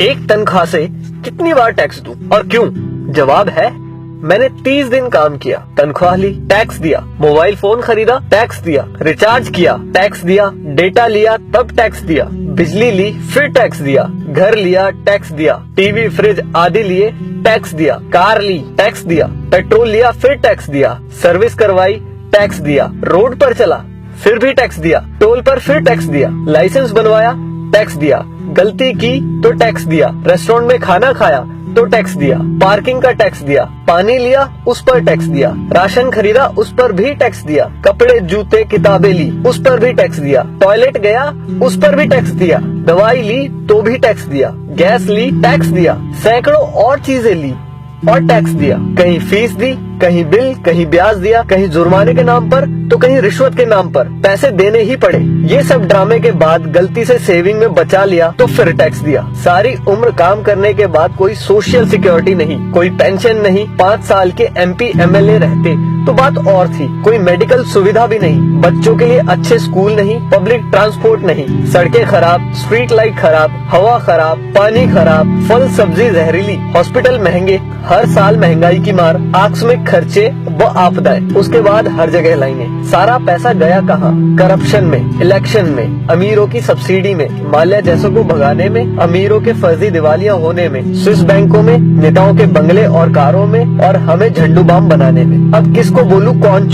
एक तनख्वाह से कितनी बार टैक्स दूं और क्यों? जवाब है, मैंने 30 दिन काम किया, तनख्वाह ली, टैक्स दिया, मोबाइल फोन खरीदा, टैक्स दिया, रिचार्ज किया, टैक्स दिया, डेटा लिया, तब टैक्स दिया, बिजली ली, फिर टैक्स दिया, घर लिया, टैक्स दिया, टीवी फ्रिज आदि लिए, टैक्स दिया, कार ली, टैक्स दिया, पेट्रोल लिया, फिर टैक्स दिया, सर्विस करवाई, टैक्स दिया, रोड पर चला, फिर भी टैक्स दिया, टोल पर फिर टैक्स दिया, लाइसेंस बनवाया, टैक्स दिया, गलती की तो टैक्स दिया, रेस्टोरेंट में खाना खाया तो टैक्स दिया, पार्किंग का टैक्स दिया, पानी लिया उस पर टैक्स दिया, राशन खरीदा उस पर भी टैक्स दिया, कपड़े जूते किताबें ली उस पर भी टैक्स दिया, टॉयलेट गया उस पर भी टैक्स दिया, दवाई ली तो भी टैक्स दिया, गैस ली टैक्स दिया, सैकड़ों और चीजें ली और टैक्स दिया, कहीं फीस दी, कहीं बिल, कहीं ब्याज दिया, कहीं जुर्माने के नाम पर तो कहीं रिश्वत के नाम पर पैसे देने ही पड़े। ये सब ड्रामे के बाद गलती से सेविंग में बचा लिया तो फिर टैक्स दिया। सारी उम्र काम करने के बाद कोई सोशल सिक्योरिटी नहीं, कोई पेंशन नहीं, 5 साल के MP MLA रहते तो बात और थी, कोई मेडिकल सुविधा भी नहीं, बच्चों के लिए अच्छे स्कूल नहीं, पब्लिक ट्रांसपोर्ट नहीं, सड़कें खराब, स्ट्रीट लाइट खराब, हवा खराब, पानी खराब, फल सब्जी जहरीली, हॉस्पिटल महंगे, हर साल महंगाई की मार, आकस्मिक खर्चे व आपदाएं, उसके बाद हर जगह लाइनें। सारा पैसा गया कहाँ? करप्शन में, इलेक्शन में, अमीरों की सब्सिडी में, माल्या जैसों को भगाने में, अमीरों के फर्जी दिवालियां होने में, स्विस बैंकों में, नेताओं के बंगले और कारों में और हमें झंडू बाम बनाने में। अब किसको बोलूं, कौन